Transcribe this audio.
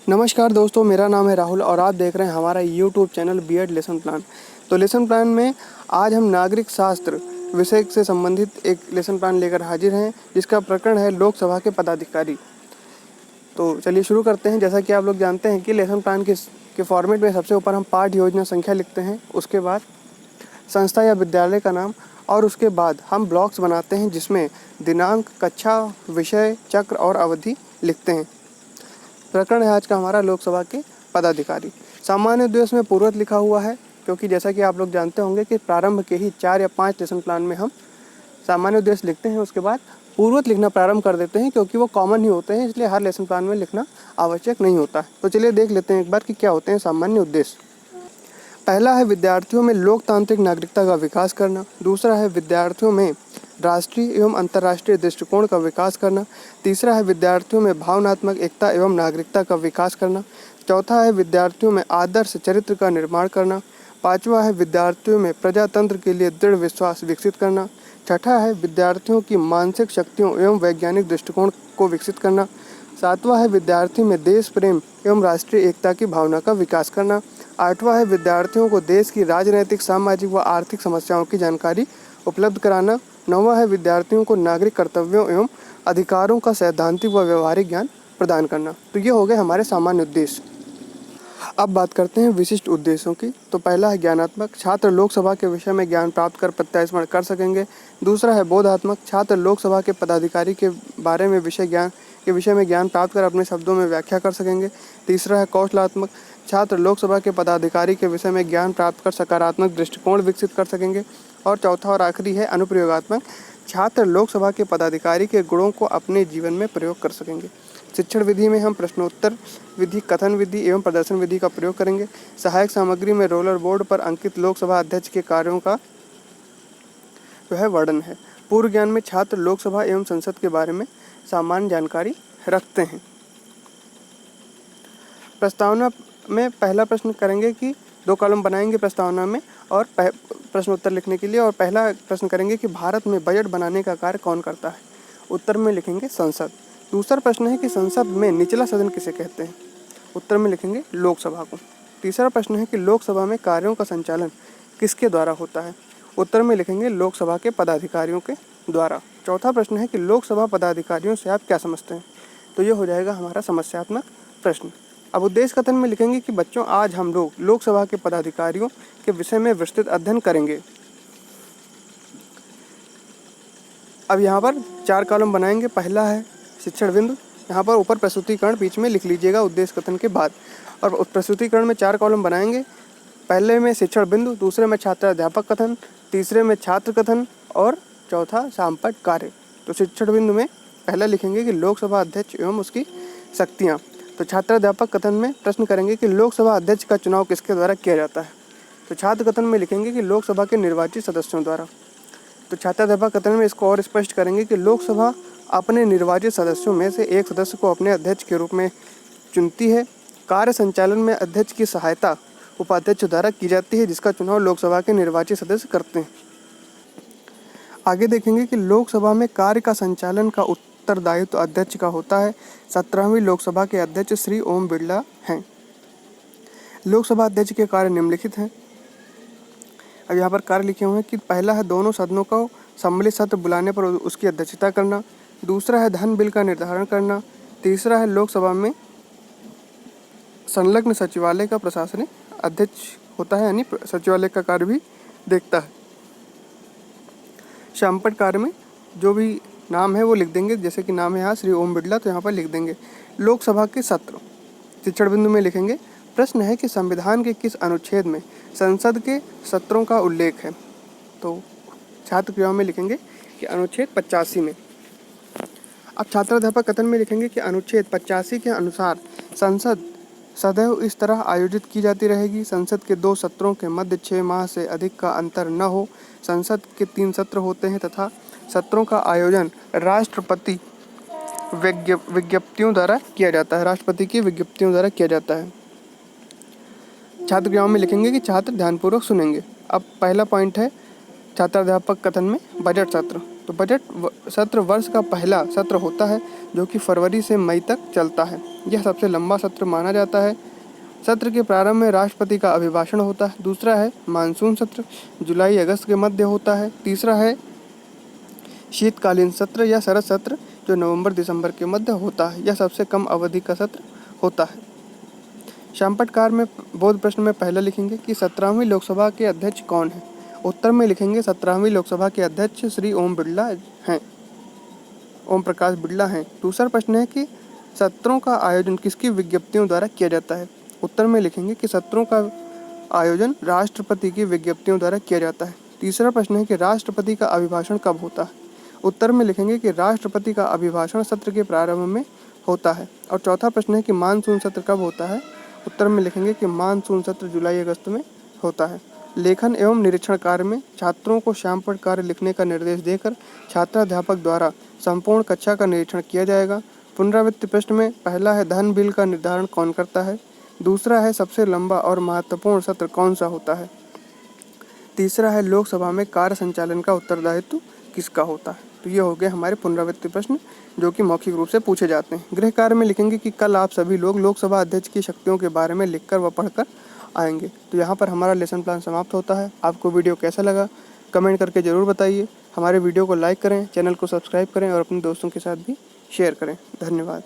नमस्कार दोस्तों, मेरा नाम है राहुल और आप देख रहे हैं हमारा YouTube channel BEd lesson plan. तो लेसन प्लान में आज हम नागरिक शास्त्र विषय से संबंधित एक लेसन प्लान लेकर हाजिर हैं, जिसका प्रकरण है लोकसभा के पदाधिकारी। तो चलिए शुरू करते हैं। जैसा कि आप लोग जानते हैं कि लेसन प्लान के फॉर्मेट में सबसे ऊपर हम पाठ योजना संख्या लिखते हैं, उसके बाद संस्था या विद्यालय का नाम और उसके बाद हम ब्लॉक्स बनाते हैं जिसमें दिनांक, कक्षा, विषय, चक्र और अवधि लिखते हैं। प्रकरण है आज का हमारा लोकसभा के पदाधिकारी। सामान्य उद्देश्य में पूर्वत लिखा हुआ है, क्योंकि जैसा कि आप लोग जानते होंगे कि प्रारंभ के ही 4 या 5 लेसन प्लान में हम सामान्य उद्देश्य लिखते हैं, उसके बाद पूर्वत लिखना प्रारंभ कर देते हैं, क्योंकि वो कॉमन ही होते हैं, इसलिए हर लेसन प्लान में लिखना आवश्यक नहीं होता है। तो चलिए देख लेते हैं एक बार कि क्या होते हैं सामान्य उद्देश्य। पहला है विद्यार्थियों में लोकतांत्रिक नागरिकता का विकास करना। दूसरा है विद्यार्थियों में राष्ट्रीय एवं अंतर्राष्ट्रीय दृष्टिकोण का विकास करना। तीसरा है विद्यार्थियों में भावनात्मक एकता एवं नागरिकता का विकास करना। चौथा है विद्यार्थियों में आदर्श चरित्र का निर्माण करना। पांचवा है विद्यार्थियों में प्रजातंत्र के लिए दृढ़ विश्वास विकसित करना। छठा है विद्यार्थियों की मानसिक शक्तियों एवं वैज्ञानिक दृष्टिकोण को विकसित करना। सातवां है विद्यार्थी में देश प्रेम एवं राष्ट्रीय एकता की भावना का विकास करना। आठवां है विद्यार्थियों को देश की राजनैतिक, सामाजिक व आर्थिक समस्याओं की जानकारी उपलब्ध कराना। नौवां है विद्यार्थियों को नागरिक कर्तव्यों एवं अधिकारों का सैद्धांतिक व व्यवहारिक ज्ञान प्रदान करना। तो ये हो गए हमारे सामान्य उद्देश्य। अब बात करते हैं विशिष्ट उद्देश्यों की। तो पहला है ज्ञानात्मक, छात्र लोकसभा के विषय में ज्ञान प्राप्त कर प्रत्यास्मरण कर सकेंगे। दूसरा है बोधात्मक, छात्र लोकसभा के पदाधिकारी के बारे में विषय में ज्ञान प्राप्त कर अपने शब्दों में व्याख्या कर सकेंगे। तीसरा है कौशलात्मक, छात्र लोकसभा के पदाधिकारी के विषय में ज्ञान प्राप्त कर सकारात्मक दृष्टिकोण विकसित कर सकेंगे। और चौथा और आखिरी है अनुप्रयोगात्मक, छात्र लोकसभा के पदाधिकारी के गुणों को अपने जीवन में प्रयोग कर सकेंगे। शिक्षण विधि में हम प्रश्नोत्तर विधि, कथन विधि एवं प्रदर्शन विधि का प्रयोग करेंगे। सहायक सामग्री में रोलर बोर्ड पर अंकित लोकसभा अध्यक्ष के कार्यों का वर्णन है। पूर्व ज्ञान में छात्र लोकसभा एवं संसद के बारे में सामान्य जानकारी रखते हैं। प्रस्तावना में पहला प्रश्न करेंगे कि 2 कॉलम बनाएंगे प्रस्तावना में और प्रश्न उत्तर लिखने के लिए। और पहला प्रश्न करेंगे कि भारत में बजट बनाने का कार्य कौन करता है। उत्तर में लिखेंगे संसद। दूसरा प्रश्न है कि संसद में निचला सदन किसे कहते हैं। उत्तर में लिखेंगे लोकसभा को। तीसरा प्रश्न है कि लोकसभा में कार्यों का संचालन किसके द्वारा होता है। उत्तर में लिखेंगे लोकसभा के पदाधिकारियों के द्वारा। चौथा प्रश्न है कि लोकसभा पदाधिकारियों से आप क्या समझते हैं। तो ये हो जाएगा हमारा समस्यात्मक प्रश्न। अब उद्देश्य कथन में लिखेंगे कि बच्चों, आज हम लोग लोकसभा के पदाधिकारियों के विषय में विस्तृत अध्ययन करेंगे। अब यहाँ पर 4 कॉलम बनाएंगे। पहला है शिक्षण बिंदु, यहाँ पर ऊपर प्रस्तुतिकरण बीच में लिख लीजिएगा उद्देश्य कथन के बाद। और उस प्रस्तुतिकरण में 4 कॉलम बनाएंगे। पहले में शिक्षण बिंदु, दूसरे में छात्र अध्यापक कथन, तीसरे में छात्र कथन और चौथा सामपट कार्य। तो शिक्षण बिंदु में पहला लिखेंगे कि लोकसभा अध्यक्ष एवं उसकी शक्तियाँ। तो छात्र अध्यापक कथन में प्रश्न करेंगे कि लोकसभा अध्यक्ष का चुनाव किसके द्वारा किया जाता है। तो छात्र कथन में लिखेंगे कि लोकसभा के निर्वाचित सदस्यों द्वारा। तो छात्र अध्यापक कथन में इसको और स्पष्ट करेंगे कि लोकसभा अपने निर्वाचित सदस्यों में से एक सदस्य को अपने अध्यक्ष के रूप में चुनती है। कार्य संचालन में अध्यक्ष की सहायता उपाध्यक्ष द्वारा की जाती है, जिसका चुनाव लोकसभा के निर्वाचित सदस्य करते हैं। आगे देखेंगे कि लोकसभा में कार्य का संचालन का उत्तरदायित्व अध्यक्ष का होता है। 17वीं लोकसभा के अध्यक्ष श्री ओम बिरला हैं। लोकसभा अध्यक्ष के कार्य निम्नलिखित हैं। अब यहाँ पर कार्य लिखे हुए हैं कि पहला है दोनों सदनों को सम्मिलित सत्र बुलाने पर उसकी अध्यक्षता करना। दूसरा है धन बिल का निर्धारण करना। तीसरा है लोकसभा में संलग्न सचिवालय का प्रशासनिक अध्यक्ष होता है, यानी सचिवालय का कार्य भी देखता है। शामपट कार्य में जो भी नाम है वो लिख देंगे, जैसे कि नाम है यहाँ श्री ओम बिरला, तो यहाँ पर लिख देंगे। लोकसभा के सत्र शिक्षण बिंदु में लिखेंगे प्रश्न है कि संविधान के किस अनुच्छेद में संसद के सत्रों का उल्लेख है। तो छात्र क्रियाओं में लिखेंगे कि अनुच्छेद 85 में। अब छात्राध्यापक कथन में लिखेंगे कि अनुच्छेद 85 के अनुसार संसद सदैव इस तरह आयोजित की जाती रहेगी। संसद के 2 सत्रों के मध्य 6 माह से अधिक का अंतर न हो। संसद के 3 सत्र होते हैं तथा सत्रों का आयोजन राष्ट्रपति विज्ञप्तियों द्वारा किया जाता है। राष्ट्रपति की विज्ञप्तियों द्वारा किया जाता है। छात्र क्रियाओं में लिखेंगे कि छात्र ध्यानपूर्वक सुनेंगे। अब पहला पॉइंट है छात्राध्यापक कथन में बजट सत्र। तो सत्र वर्ष का पहला सत्र होता है जो कि फरवरी से मई तक चलता है। यह सबसे लंबा सत्र माना जाता है। सत्र के प्रारंभ में राष्ट्रपति का अभिभाषण होता है। दूसरा है मानसून सत्र, जुलाई अगस्त के मध्य होता है। तीसरा है शीतकालीन सत्र या शरद सत्र, जो नवंबर दिसंबर के मध्य होता है। यह सबसे कम अवधि का सत्र होता है। शामपटकार में बोध प्रश्न में पहला लिखेंगे कि 17वीं लोकसभा के अध्यक्ष कौन हैं। उत्तर में लिखेंगे 17वीं लोकसभा के अध्यक्ष श्री ओम बिरला हैं, ओम प्रकाश बिरला हैं। दूसरा प्रश्न है कि सत्रों का आयोजन किसकी विज्ञप्तियों द्वारा किया जाता है। उत्तर में लिखेंगे कि सत्रों का आयोजन राष्ट्रपति की विज्ञप्तियों द्वारा किया जाता है। तीसरा प्रश्न है कि राष्ट्रपति का अभिभाषण कब होता है। उत्तर में लिखेंगे कि राष्ट्रपति का अभिभाषण सत्र के प्रारंभ में होता है। और चौथा प्रश्न है कि मानसून सत्र कब होता है। उत्तर में लिखेंगे कि मानसून सत्र जुलाई अगस्त में होता है। लेखन एवं निरीक्षण कार्य में छात्रों को शामपट कार्य लिखने का निर्देश देकर छात्राध्यापक द्वारा संपूर्ण कक्षा का निरीक्षण किया जाएगा। पुनरावृत्ति प्रश्न में पहला है धन बिल का निर्धारण कौन करता है। दूसरा है सबसे लंबा और महत्वपूर्ण सत्र कौन सा होता है। तीसरा है लोकसभा में कार्य संचालन का उत्तरदायित्व किसका होता है। तो ये हो गए हमारे पुनरावृत्ति प्रश्न जो कि मौखिक रूप से पूछे जाते हैं। गृह कार्य में लिखेंगे कि कल आप सभी लोग लोकसभा अध्यक्ष की शक्तियों के बारे में लिखकर व पढ़कर आएंगे। तो यहाँ पर हमारा लेसन प्लान समाप्त होता है। आपको वीडियो कैसा लगा कमेंट करके ज़रूर बताइए। हमारे वीडियो को लाइक करें, चैनल को सब्सक्राइब करें और अपने दोस्तों के साथ भी शेयर करें। धन्यवाद।